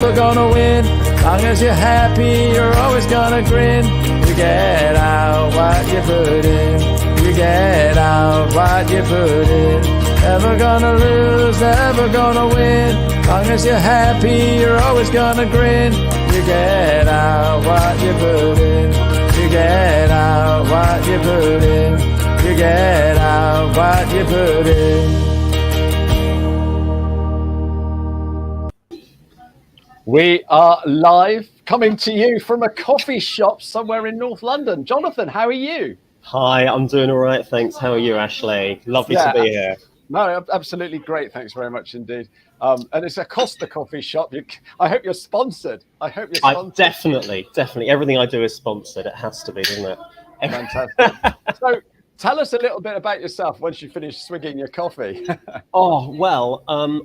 Never gonna win. Long as you're happy, you're always gonna grin. You get out what you put in. You get out what you put in. Never gonna lose, never gonna win. Long as you're happy, you're always gonna grin. You get out what you put in. You get out what you put in. You get out what you put in. We are live, coming to you from a coffee shop somewhere in North London. Jonathan, how are you? Hi, I'm doing all right, thanks. How are you, Ashley? Lovely to be here. No, absolutely great. Thanks very much indeed. And it's a Costa coffee shop. I hope you're sponsored. Definitely. Everything I do is sponsored. It has to be, doesn't it? Fantastic. So tell us a little bit about yourself once you finish swigging your coffee. I'm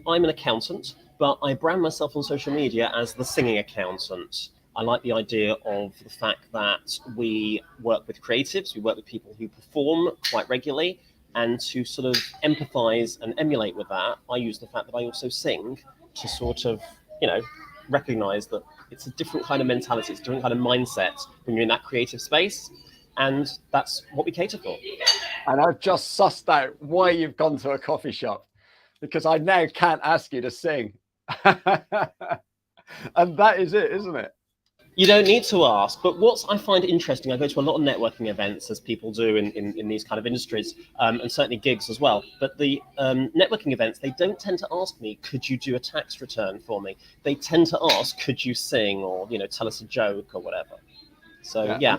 an accountant, but I brand myself on social media as the singing accountant. I like the idea of the fact that we work with creatives, we work with people who perform quite regularly, and to sort of empathize and emulate with that, I use the fact that I also sing to sort of, recognize that it's a different kind of mentality, it's a different kind of mindset when you're in that creative space, and that's what we cater for. And I've just sussed out why you've gone to a coffee shop, because I now can't ask you to sing. And that is it, isn't it? You don't need to ask, but what I find interesting, I go to a lot of networking events, as people do in these kind of industries, and certainly gigs as well. But the networking events, they don't tend to ask me, could you do a tax return for me? They tend to ask, could you sing, or tell us a joke or whatever. So yeah.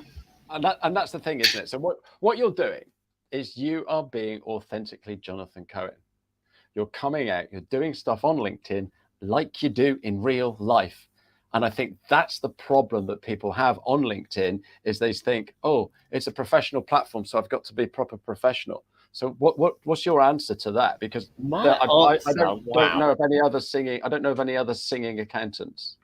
And that's the thing, isn't it? So what you're doing is you are being authentically Jonathan Cohen. You're coming out, you're doing stuff on LinkedIn like you do in real life. And I think that's the problem that people have on LinkedIn, is they think, oh, it's a professional platform, so I've got to be proper professional. So what's your answer to that? Because I don't know of any other singing. I don't know of any other singing accountants.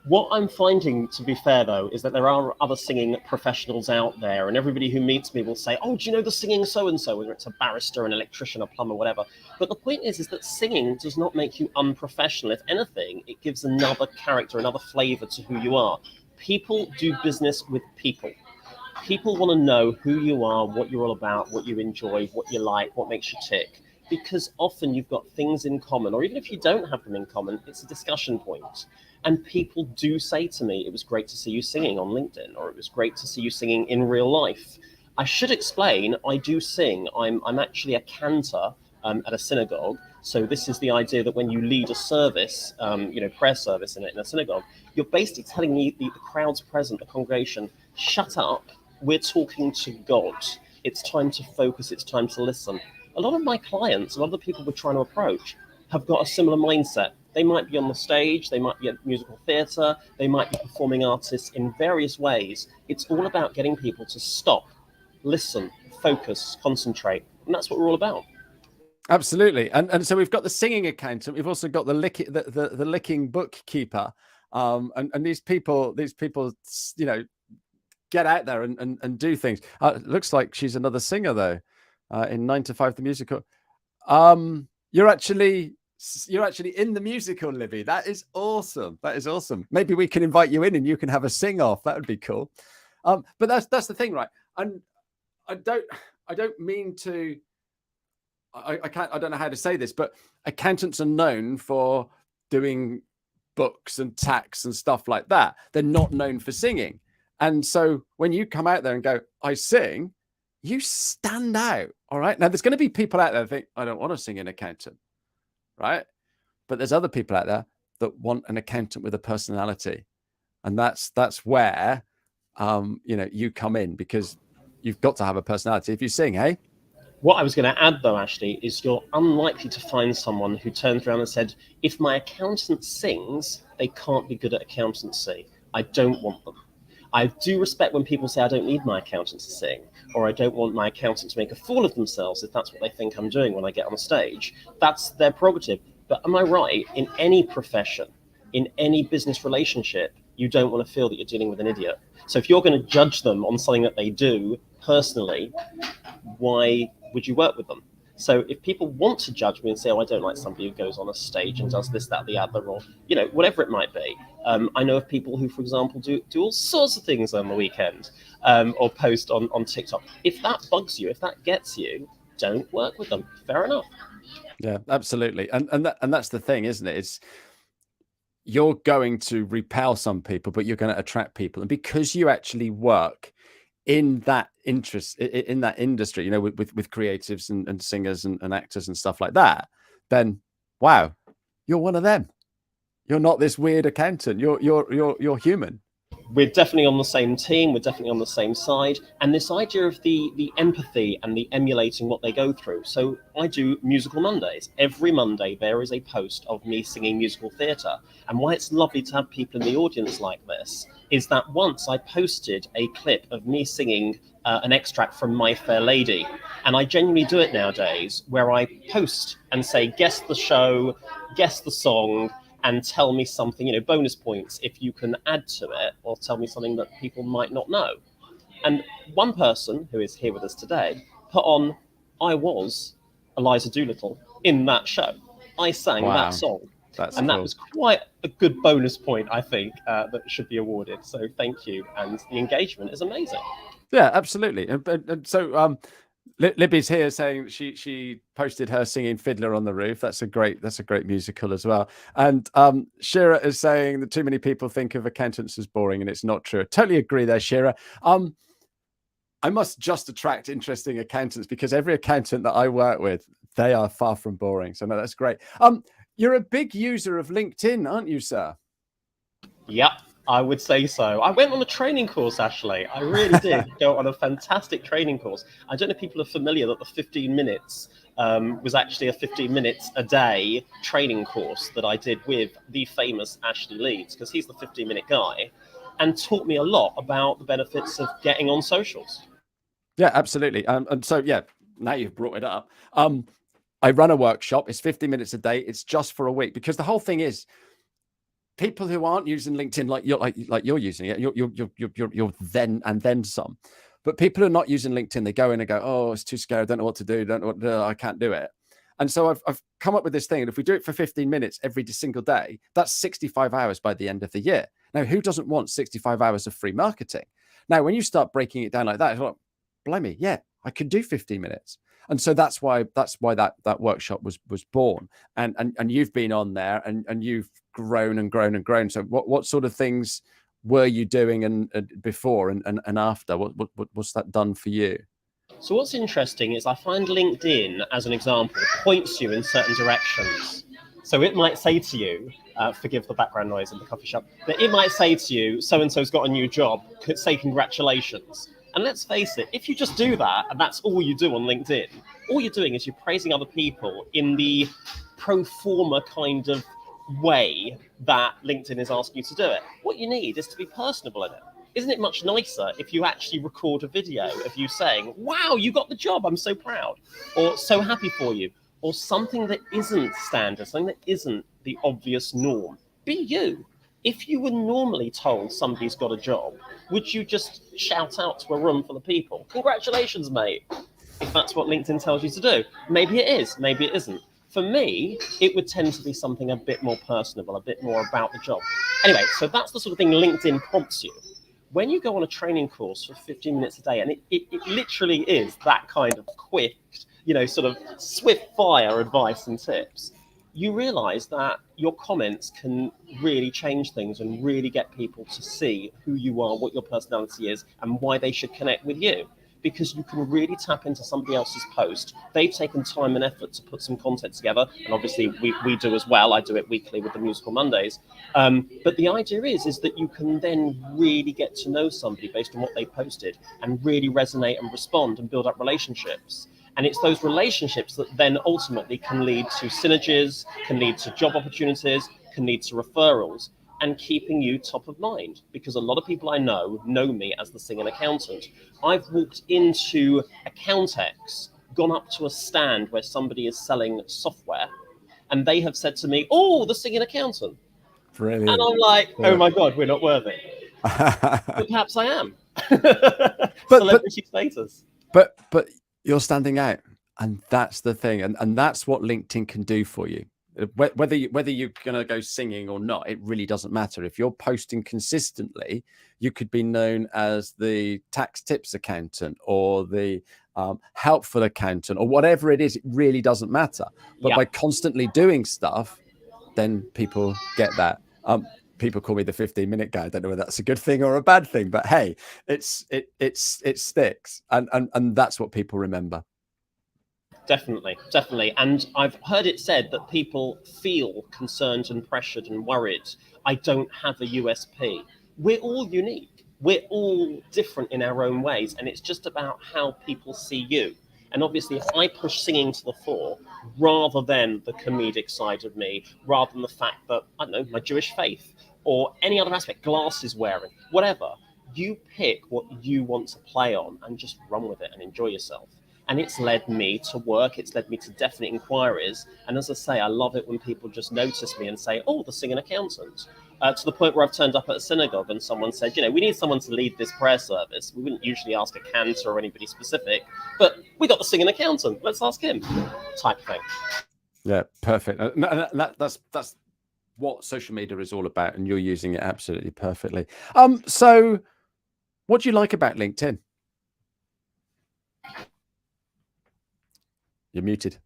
What I'm finding, to be fair, though, is that there are other singing professionals out there, and everybody who meets me will say, oh, do you know the singing so-and-so, whether it's a barrister, an electrician, a plumber, whatever. But the point is that singing does not make you unprofessional. If anything, it gives another character, another flavor to who you are. People do business with people. People want to know who you are, what you're all about, what you enjoy, what you like, what makes you tick. Because often you've got things in common, or even if you don't have them in common, it's a discussion point. And people do say to me, it was great to see you singing on LinkedIn, or it was great to see you singing in real life. I should explain, I do sing. I'm actually a cantor at a synagogue. So this is the idea that when you lead a service, prayer service in a synagogue, you're basically telling the crowds present, the congregation, shut up, we're talking to God. It's time to focus, it's time to listen. A lot of my clients, a lot of the people we're trying to approach, have got a similar mindset. They might be on the stage, they might be at musical theatre, they might be performing artists in various ways. It's all about getting people to stop, listen, focus, concentrate. And that's what we're all about. Absolutely. And so we've got the singing accountant. We've also got the licking bookkeeper. And these people, get out there and do things. It looks like she's another singer, though, in 9 to 5, the musical. You're actually in the musical, Libby. That is awesome. Maybe we can invite you in and you can have a sing off. That would be cool. But that's the thing, right? And I don't mean to. I don't know how to say this, but accountants are known for doing books and tax and stuff like that. They're not known for singing. And so when you come out there and go, I sing, you stand out. All right. Now there's going to be people out there that think, I don't want to sing an accountant. Right. But there's other people out there that want an accountant with a personality. And that's where, you come in, because you've got to have a personality if you sing, hey? What I was going to add, though, Ashley, is you're unlikely to find someone who turns around and said, if my accountant sings, they can't be good at accountancy. I don't want them. I do respect when people say I don't need my accountant to sing, or I don't want my accountant to make a fool of themselves if that's what they think I'm doing when I get on stage. That's their prerogative. But am I right? In any profession, in any business relationship, you don't want to feel that you're dealing with an idiot. So if you're going to judge them on something that they do personally, why would you work with them? So if people want to judge me and say, oh, I don't like somebody who goes on a stage and does this, that, the other, or, you know, whatever it might be. I know of people who, for example, do all sorts of things on the weekend, or post on TikTok. If that bugs you, if that gets you, don't work with them. Fair enough. Yeah, absolutely. And that's the thing, isn't it? It's, you're going to repel some people, but you're going to attract people. And because you actually work in that interest, in that industry, you know, with creatives and singers and actors and stuff like that, then wow, you're one of them. You're not this weird accountant. You're human. We're definitely on the same team. We're definitely on the same side. And this idea of the empathy and the emulating what they go through. So I do Musical Mondays. Every Monday there is a post of me singing musical theatre. And why it's lovely to have people in the audience like this is that once I posted a clip of me singing an extract from My Fair Lady. And I genuinely do it nowadays, where I post and say, guess the show, guess the song, and tell me something, you know, bonus points if you can add to it, or tell me something that people might not know. And one person who is here with us today put on, I was Eliza Doolittle in that show. I sang Wow. that song. That's and cool. that was quite a good bonus point, I think, that should be awarded. So thank you. And the engagement is amazing. Yeah, absolutely. And so Libby's here saying she posted her singing Fiddler on the Roof. That's a great musical as well. And Shira is saying that too many people think of accountants as boring, and it's not true. I totally agree there, Shira. I must just attract interesting accountants, because every accountant that I work with, they are far from boring. So no, that's great. You're a big user of LinkedIn, aren't you, sir? Yep, I would say so. I went on a training course, actually. I really did go on a fantastic training course. I don't know if people are familiar that the 15 minutes was actually a 15 minutes a day training course that I did with the famous Ashley Leeds, because he's the 15-minute guy, and taught me a lot about the benefits of getting on socials. Yeah, absolutely. And so, yeah, now you've brought it up. I run a workshop. It's 50 minutes a day. It's just for a week, because the whole thing is, people who aren't using LinkedIn like you're using it, you're then some. But people who are not using LinkedIn, they go in and go, oh, it's too scary. I don't know what to do. I can't do it. And so I've come up with this thing. And if we do it for 15 minutes every single day, that's 65 hours by the end of the year. Now, who doesn't want 65 hours of free marketing? Now, when you start breaking it down like that, it's like, blimey, yeah, I could do 15 minutes. And so that's why that workshop was born. And you've been on there and you've grown and grown and grown. So what sort of things were you doing and before and after? What's that done for you? So what's interesting is I find LinkedIn, as an example, points you in certain directions. So it might say to you, forgive the background noise in the coffee shop, but it might say to you, so-and-so's got a new job, say congratulations. And let's face it, if you just do that, and that's all you do on LinkedIn, all you're doing is you're praising other people in the pro forma kind of way that LinkedIn is asking you to do it. What you need is to be personable in it. Isn't it much nicer if you actually record a video of you saying, wow, you got the job, I'm so proud, or so happy for you, or something that isn't standard, something that isn't the obvious norm? Be you. If you were normally told somebody's got a job, would you just shout out to a room full of people, congratulations, mate, if that's what LinkedIn tells you to do? Maybe it is, maybe it isn't. For me, it would tend to be something a bit more personable, a bit more about the job. Anyway, so that's the sort of thing LinkedIn prompts you. When you go on a training course for 15 minutes a day, and it literally is that kind of quick, sort of swift fire advice and tips, you realize that your comments can really change things and really get people to see who you are, what your personality is, and why they should connect with you. Because you can really tap into somebody else's post. They've taken time and effort to put some content together, and obviously we do as well. I do it weekly with the Musical Mondays. But the idea is that you can then really get to know somebody based on what they posted and really resonate and respond and build up relationships. And it's those relationships that then ultimately can lead to synergies, can lead to job opportunities, can lead to referrals, and keeping you top of mind. Because a lot of people I know me as the singing accountant. I've walked into Accountex, gone up to a stand where somebody is selling software, and they have said to me, oh, the singing accountant. Brilliant. And I'm like, oh my God, we're not worthy. But perhaps I am. Celebrity status. But you're standing out. And that's the thing. And that's what LinkedIn can do for you. Whether you're going to go singing or not, it really doesn't matter. If you're posting consistently, you could be known as the tax tips accountant or the helpful accountant or whatever it is. It really doesn't matter. But by constantly doing stuff, then people get that. People call me the 15-minute guy. I don't know whether that's a good thing or a bad thing, but hey, it sticks, and that's what people remember. Definitely. And I've heard it said that people feel concerned and pressured and worried. I don't have a USP. We're all unique. We're all different in our own ways. And it's just about how people see you. And obviously, if I push singing to the fore, rather than the comedic side of me, rather than the fact that, I don't know, my Jewish faith or any other aspect, glasses wearing, whatever, you pick what you want to play on and just run with it and enjoy yourself. And it's led me to work. It's led me to definite inquiries. And as I say, I love it when people just notice me and say, oh, the singing accountant. To the point where I've turned up at a synagogue and someone said, we need someone to lead this prayer service. We wouldn't usually ask a cantor or anybody specific, but we got the singing accountant. Let's ask him, type thing. Yeah, perfect. That's what social media is all about, and you're using it absolutely perfectly. So what do you like about LinkedIn? You're muted.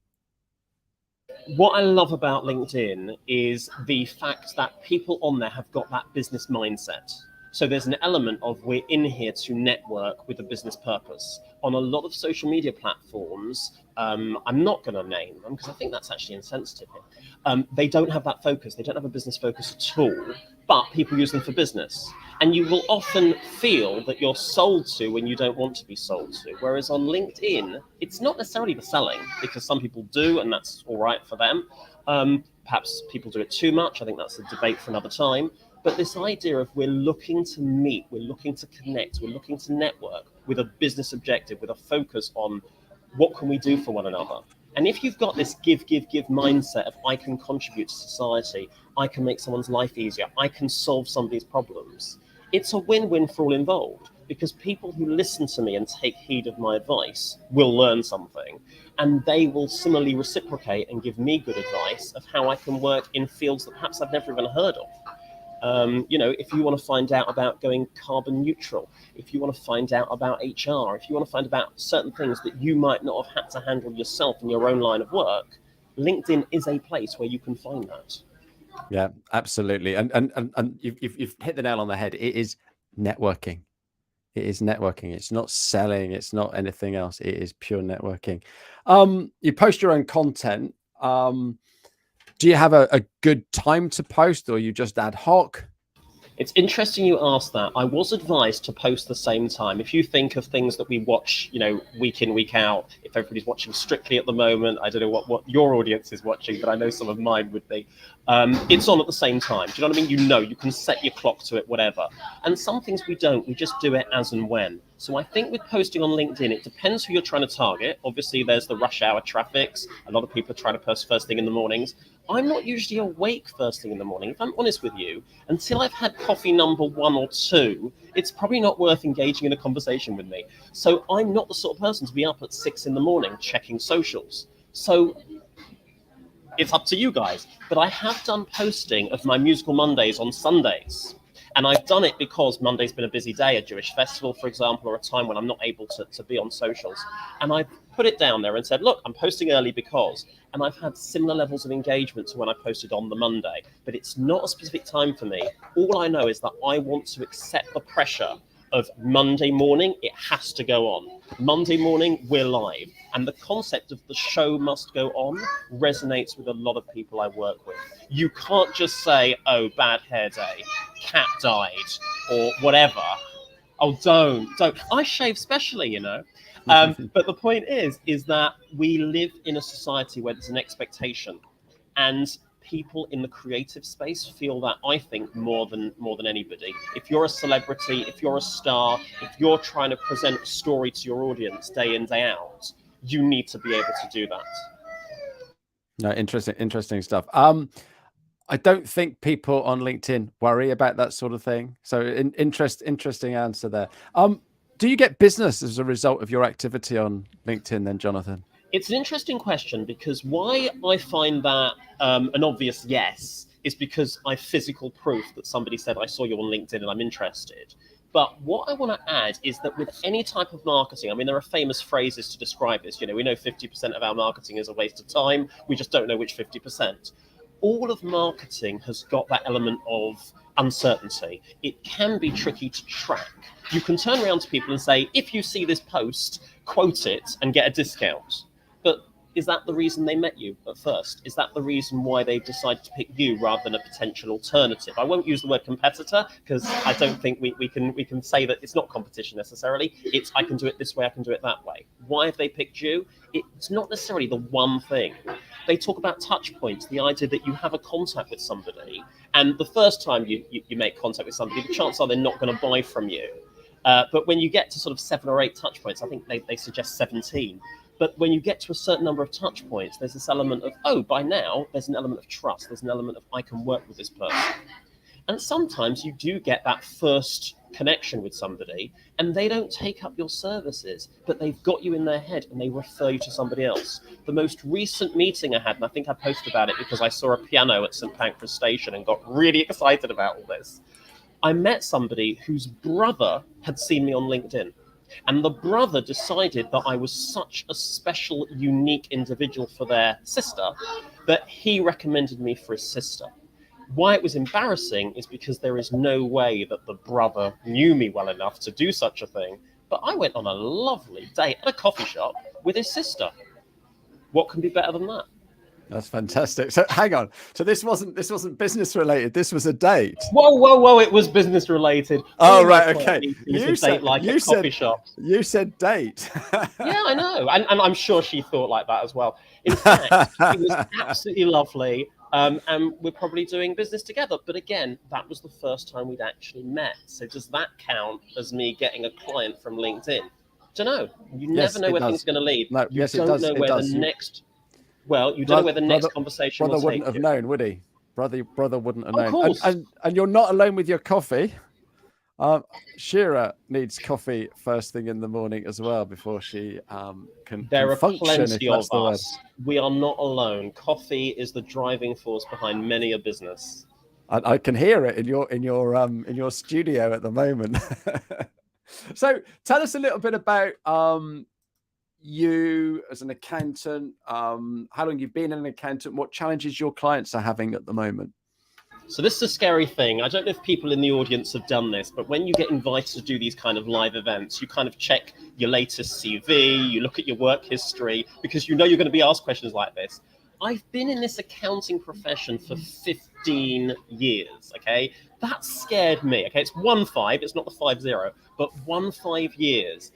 What I love about LinkedIn is the fact that people on there have got that business mindset. So there's an element of we're in here to network with a business purpose. On a lot of social media platforms, I'm not going to name them because I think that's actually insensitive here. They don't have that focus. They don't have a business focus at all, but people use them for business. And you will often feel that you're sold to when you don't want to be sold to. Whereas on LinkedIn, it's not necessarily the selling, because some people do, and that's all right for them. Perhaps people do it too much. I think that's a debate for another time. But this idea of we're looking to meet, we're looking to connect, we're looking to network with a business objective, with a focus on what can we do for one another. And if you've got this give mindset of I can contribute to society, I can make someone's life easier, I can solve somebody's problems, it's a win-win for all involved, because people who listen to me and take heed of my advice will learn something, and they will similarly reciprocate and give me good advice of how I can work in fields that perhaps I've never even heard of. If you want to find out about going carbon neutral, if you want to find out about HR, if you want to find about certain things that you might not have had to handle yourself in your own line of work, LinkedIn is a place where you can find that. Yeah, absolutely. And you've hit the nail on the head. It is networking. It is networking. It's not selling. It's not anything else. It is pure networking. You post your own content. Do you have a good time to post, or you just ad hoc? It's interesting you asked that. I was advised to post the same time. If you think of things that we watch, week in, week out, if everybody's watching Strictly at the moment, I don't know what your audience is watching, but I know some of mine would be. It's on at the same time. Do you know what I mean? You can set your clock to it, whatever. And some things we don't. We just do it as and when. So I think with posting on LinkedIn, it depends who you're trying to target. Obviously, there's the rush hour traffics. A lot of people are trying to post first thing in the mornings. I'm not usually awake first thing in the morning. If I'm honest with you, until I've had coffee number 1 or 2, it's probably not worth engaging in a conversation with me. So I'm not the sort of person to be up at 6 in the morning checking socials. So it's up to you guys. But I have done posting of my Musical Mondays on Sundays. And I've done it because Monday's been a busy day, a Jewish festival, for example, or a time when I'm not able to be on socials. And I put it down there and said, look, I'm posting early because, and I've had similar levels of engagement to when I posted on the Monday, but it's not a specific time for me. All I know is that I want to accept the pressure of Monday morning, it has to go on. Monday morning, we're live. And the concept of the show must go on resonates with a lot of people I work with. You can't just say, oh, bad hair day, cat died, or whatever. Oh, don't. I shave specially, But the point is that we live in a society where there's an expectation. And people in the creative space feel that, I think, more than anybody. If you're a celebrity, if you're a star, if you're trying to present a story to your audience day in, day out, you need to be able to do that. No, interesting stuff. I don't think people on LinkedIn worry about that sort of thing. So interesting answer there. Do you get business as a result of your activity on LinkedIn then, Jonathan? It's an interesting question, because why I find that an obvious yes is because I have physical proof that somebody said, I saw you on LinkedIn and I'm interested. But what I want to add is that with any type of marketing, I mean, there are famous phrases to describe this. You know, we know 50% of our marketing is a waste of time. We just don't know which 50%. All of marketing has got that element of uncertainty. It can be tricky to track. You can turn around to people and say, if you see this post, quote it and get a discount. But is that the reason they met you at first? Is that the reason why they decided to pick you rather than a potential alternative? I won't use the word competitor, because I don't think we can say that it's not competition necessarily. It's, I can do it this way, I can do it that way. Why have they picked you? It's not necessarily the one thing. They talk about touch points, the idea that you have a contact with somebody, and the first time you make contact with somebody, the chances are they're not going to buy from you. But when you get to sort of 7 or 8 touch points, I think they suggest 17. But when you get to a certain number of touch points, there's this element of, oh, by now, there's an element of trust. There's an element of, I can work with this person. And sometimes you do get that first connection with somebody and they don't take up your services, but they've got you in their head and they refer you to somebody else. The most recent meeting I had, and I think I posted about it because I saw a piano at St. Pancras Station and got really excited about all this. I met somebody whose brother had seen me on LinkedIn. And the brother decided that I was such a special, unique individual for their sister that he recommended me for his sister. Why it was embarrassing is because there is no way that the brother knew me well enough to do such a thing. But I went on a lovely date at a coffee shop with his sister. What can be better than that? That's fantastic. So hang on. So this wasn't business related. This was a date. Whoa! It was business related. Oh, right. Okay. You said like a coffee shop. You said date. Yeah, I know, and I'm sure she thought like that as well. In fact, it was absolutely lovely, and we're probably doing business together. But again, that was the first time we'd actually met. So does that count as me getting a client from LinkedIn? Don't know. You never know where things are going to lead. No, yes, it does. You don't know where the next. Well, you don't know where the next conversation will take you. Brother wouldn't have known, would he? Brother wouldn't have known. Of course. And you're not alone with your coffee. Shira needs coffee first thing in the morning as well before she can There are function. Plenty of us. We are not alone. Coffee is the driving force behind many a business. I can hear it in your studio at the moment. So tell us a little bit about you as an accountant, how long you've been an accountant, what challenges your clients are having at the moment. So this is a scary thing. I don't know if people in the audience have done this, but when you get invited to do these kind of live events, you kind of check your latest CV, you look at your work history, because you know you're going to be asked questions like this. I've been in this accounting profession for 15 years, okay? That scared me, okay? It's 15, it's not the 50, but 15 years.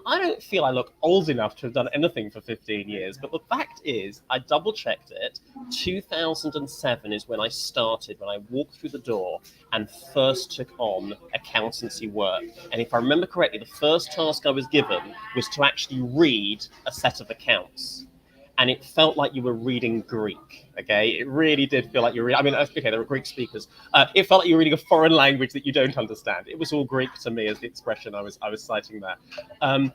I don't feel I look old enough to have done anything for 15 years, but the fact is, I double-checked it. 2007 is when I started, when I walked through the door and first took on accountancy work. And if I remember correctly, the first task I was given was to actually read a set of accounts. And it felt like you were reading Greek, okay? It really did feel like you were reading, I mean, okay, there were Greek speakers. It felt like you were reading a foreign language that you don't understand. It was all Greek to me as the expression I was citing there. And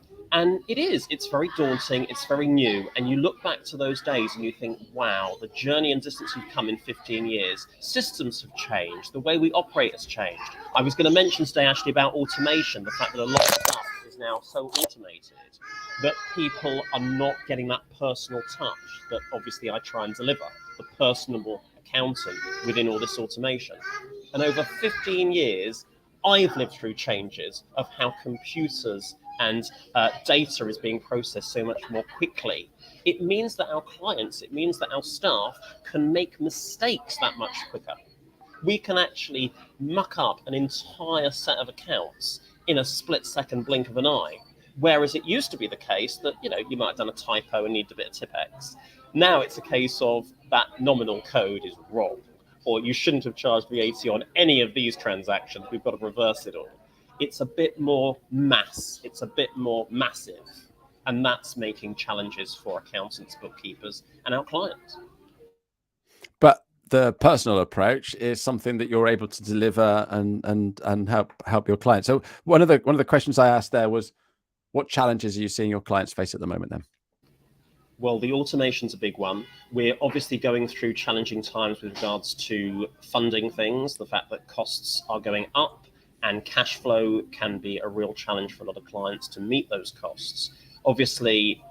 it's very daunting, it's very new. And you look back to those days and you think, wow, the journey and distance you've come in 15 years. Systems have changed, the way we operate has changed. I was going to mention today actually about automation, the fact that a lot of stuff is now so automated that people are not getting that personal touch that obviously I try and deliver, the personable accountant within all this automation. And over 15 years, I've lived through changes of how computers and data is being processed so much more quickly. It means that our clients, it means that our staff can make mistakes that much quicker. We can actually muck up an entire set of accounts in a split-second blink of an eye. Whereas it used to be the case that, you might have done a typo and needed a bit of Tipex. Now it's a case of that nominal code is wrong, or you shouldn't have charged VAT on any of these transactions. We've got to reverse it all. It's a bit more mass. It's a bit more massive. And that's making challenges for accountants, bookkeepers, and our clients. But the personal approach is something that you're able to deliver and help your clients. So one of the questions I asked there was, what challenges are you seeing your clients face at the moment then? Well, the automation's a big one. We're obviously going through challenging times with regards to funding things, the fact that costs are going up and cash flow can be a real challenge for a lot of clients to meet those costs. Obviously,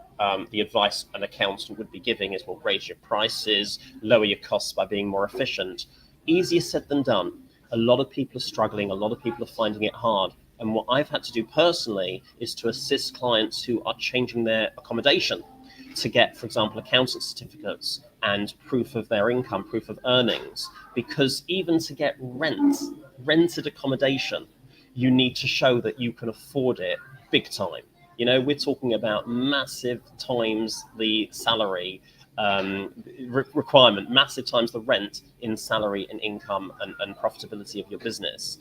the advice an accountant would be giving is, well, raise your prices, lower your costs by being more efficient. Easier said than done. A lot of people are struggling. A lot of people are finding it hard. And what I've had to do personally is to assist clients who are changing their accommodation to get, for example, accountant certificates and proof of their income, proof of earnings, because even to get rented accommodation, you need to show that you can afford it big time. You know, we're talking about massive times the salary requirement, massive times the rent in salary and income and profitability of your business.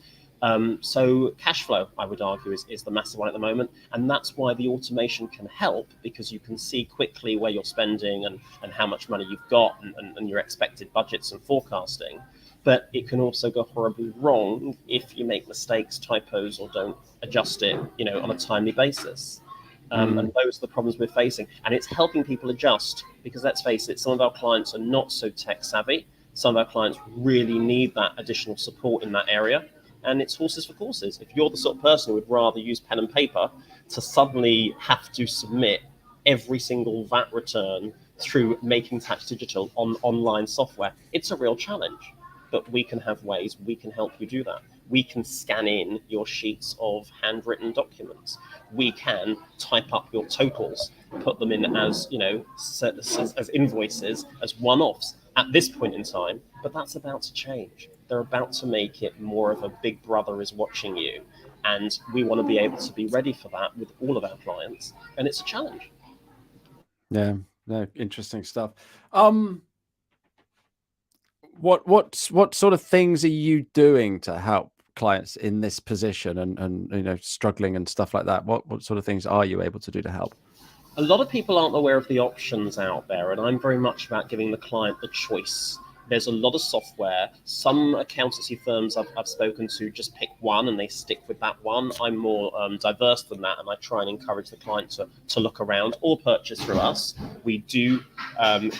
So cash flow, I would argue, is the massive one at the moment. And that's why the automation can help, because you can see quickly where you're spending and how much money you've got and your expected budgets and forecasting. But it can also go horribly wrong if you make mistakes, typos, or don't adjust it, you know, on a timely basis. And those are the problems we're facing. And it's helping people adjust, because let's face it, some of our clients are not so tech savvy. Some of our clients really need that additional support in that area. And it's horses for courses. If you're the sort of person who would rather use pen and paper to suddenly have to submit every single VAT return through Making Tax Digital on online software, it's a real challenge. But we can have ways, we can help you do that. We can scan in your sheets of handwritten documents. We can type up your totals, put them in as, you know, as invoices, as one-offs at this point in time. But that's about to change. They're about to make it more of a big brother is watching you. And we want to be able to be ready for that with all of our clients. And it's a challenge. Yeah, no, interesting stuff. What sort of things are you doing to help clients in this position and you know, struggling and stuff like that? What sort of things are you able to do to help? A lot of people aren't aware of the options out there, and I'm very much about giving the client the choice. There's a lot of software. Some accountancy firms I've spoken to just pick one and they stick with that one. I'm more diverse than that, and I try and encourage the client to look around or purchase through us. We do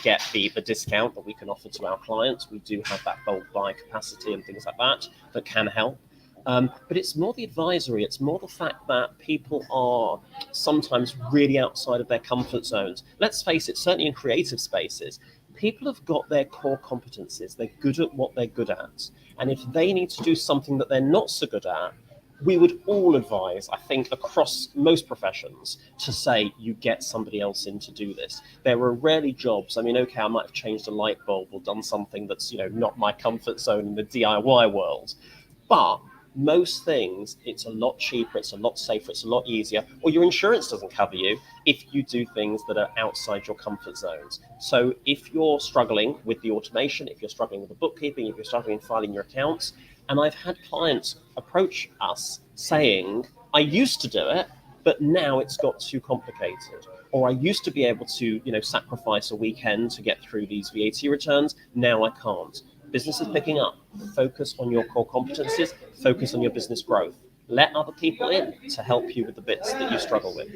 get the discount that we can offer to our clients. We do have that bulk buy capacity and things like that can help. But it's more the advisory. It's more the fact that people are sometimes really outside of their comfort zones. Let's face it, certainly in creative spaces, people have got their core competencies. They're good at what they're good at. And if they need to do something that they're not so good at, we would all advise, I think, across most professions, to say you get somebody else in to do this. There are rarely jobs. I mean, okay, I might have changed a light bulb or done something that's, you know, not my comfort zone in the DIY world. But most things, it's a lot cheaper, it's a lot safer, it's a lot easier, or your insurance doesn't cover you if you do things that are outside your comfort zones. So if you're struggling with the automation, if you're struggling with the bookkeeping, if you're struggling in filing your accounts, and I've had clients approach us saying, I used to do it, but now it's got too complicated. Or I used to be able to, you know, sacrifice a weekend to get through these VAT returns, now I can't. Business is picking up. Focus on your core competencies, focus on your business growth. Let other people in to help you with the bits that you struggle with.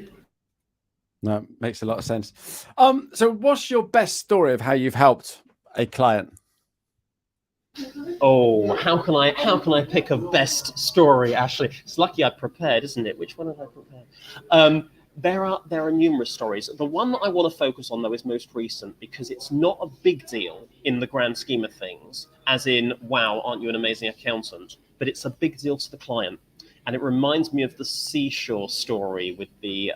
No, makes a lot of sense. So what's your best story of how you've helped a client? Oh, how can I pick a best story, Ashley? It's lucky I prepared, isn't it? Which one have I prepared? There are numerous stories. The one that I want to focus on, though, is most recent, because it's not a big deal in the grand scheme of things, as in, wow, aren't you an amazing accountant? But it's a big deal to the client. And it reminds me of the seashore story with the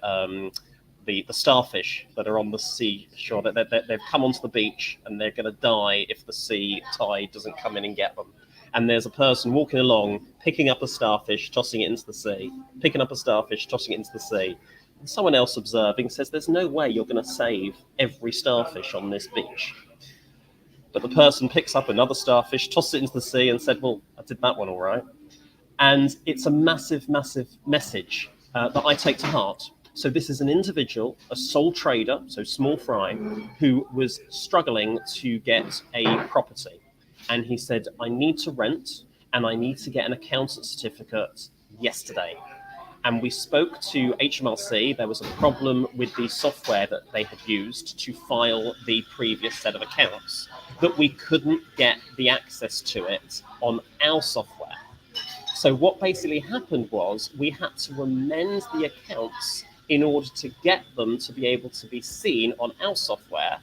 starfish that are on the seashore. They've come onto the beach and they're going to die if the sea tide doesn't come in and get them. And there's a person walking along, picking up a starfish, tossing it into the sea, picking up a starfish, tossing it into the sea. And someone else observing says, there's no way you're going to save every starfish on this beach. But the person picks up another starfish, tosses it into the sea and said, well, I did that one all right. And it's a massive, massive message that I take to heart. So this is an individual, a sole trader, so small fry, who was struggling to get a property. And he said, I need to rent and I need to get an accountant certificate yesterday. and we spoke to HMRC. There was a problem with the software that they had used to file the previous set of accounts, that we couldn't get the access to it on our software. So what basically happened was we had to amend the accounts in order to get them to be able to be seen on our software,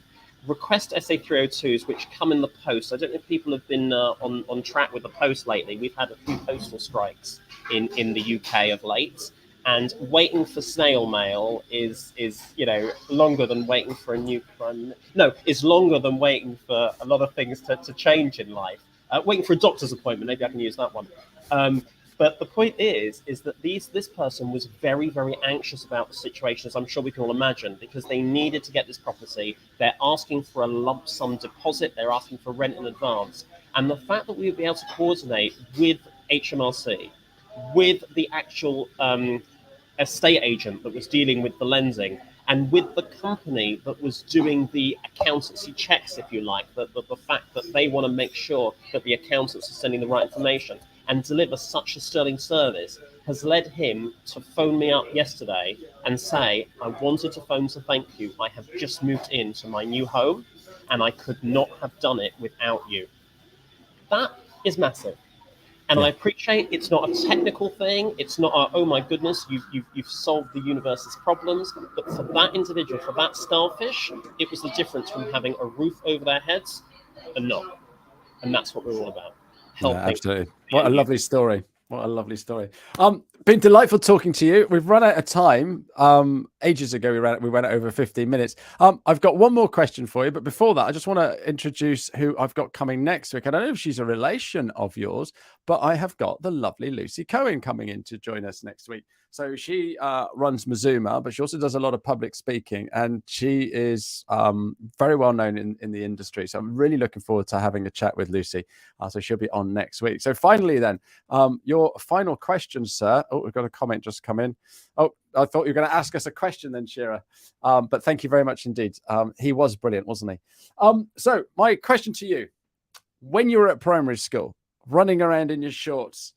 request SA302s, which come in the post. I don't know if people have been on track with the post lately. We've had a few postal strikes in the UK of late, and waiting for snail mail is longer than waiting for a new is longer than waiting for a lot of things to change in life. Waiting for a doctor's appointment, maybe I can use that one. But the point is that this person was very, very anxious about the situation, as I'm sure we can all imagine, because they needed to get this property. They're asking for a lump sum deposit. They're asking for rent in advance. And the fact that we would be able to coordinate with HMRC, with the actual estate agent that was dealing with the lending, and with the company that was doing the accountancy checks, if you like, the fact that they want to make sure that the accountants are sending the right information and deliver such a sterling service, has led him to phone me up yesterday and say, I wanted to phone to thank you. I have just moved into my new home and I could not have done it without you. That is massive. And I appreciate it's not a technical thing. It's not a, oh my goodness, you've solved the universe's problems. But for that individual, for that starfish, it was the difference from having a roof over their heads and not. And that's what we're all about. Yeah, absolutely. What a lovely story. What a lovely story. Been delightful talking to you. We've run out of time. Ages ago, we went over 15 minutes. I've got one more question for you, but before that, I just want to introduce who I've got coming next week. I don't know if she's a relation of yours, but I have got the lovely Lucy Cohen coming in to join us next week. So she runs Mazuma, but she also does a lot of public speaking, and she is very well known in the industry. So I'm really looking forward to having a chat with Lucy. So she'll be on next week. So finally then, your final question, sir. Oh, we've got a comment just come in. Oh, I thought you were going to ask us a question then, Shira. But thank you very much indeed. He was brilliant, wasn't he? So my question to you, when you were at primary school, running around in your shorts,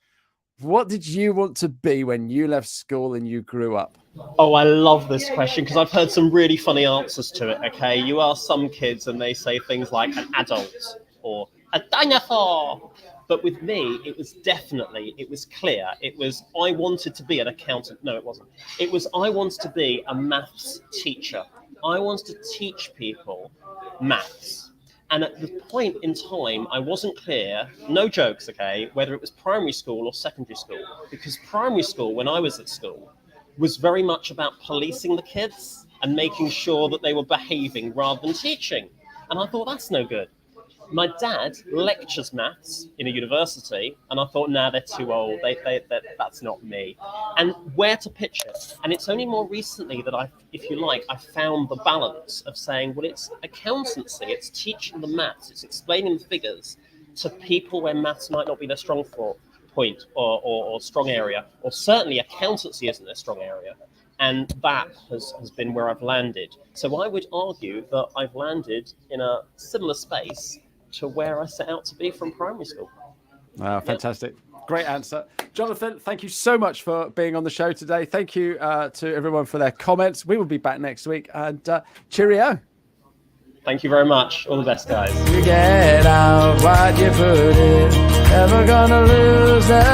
what did you want to be when you left school and you grew up? Oh, I love this question because I've heard some really funny answers to it, okay? You ask some kids and they say things like an adult or a dinosaur. But with me, it was clear. It was, I wanted to be an accountant. No, it wasn't. It was, I wanted to be a maths teacher. I wanted to teach people maths. And at the point in time, I wasn't clear, no jokes, okay, whether it was primary school or secondary school. Because primary school, when I was at school, was very much about policing the kids and making sure that they were behaving rather than teaching. And I thought, that's no good. My dad lectures maths in a university, and I thought, nah, they're too old. That's not me. And where to pitch it? And it's only more recently that I found the balance of saying, well, it's accountancy, it's teaching the maths, it's explaining the figures to people where maths might not be their strong point or strong area, or certainly accountancy isn't their strong area. And that has been where I've landed. So I would argue that I've landed in a similar space to where I set out to be from primary school. Wow, fantastic. Yeah. Great answer. Jonathan, thank you so much for being on the show today. Thank you to everyone for their comments. We will be back next week, and cheerio. Thank you very much. All the best, guys. You get out what you put in. Never gonna lose that.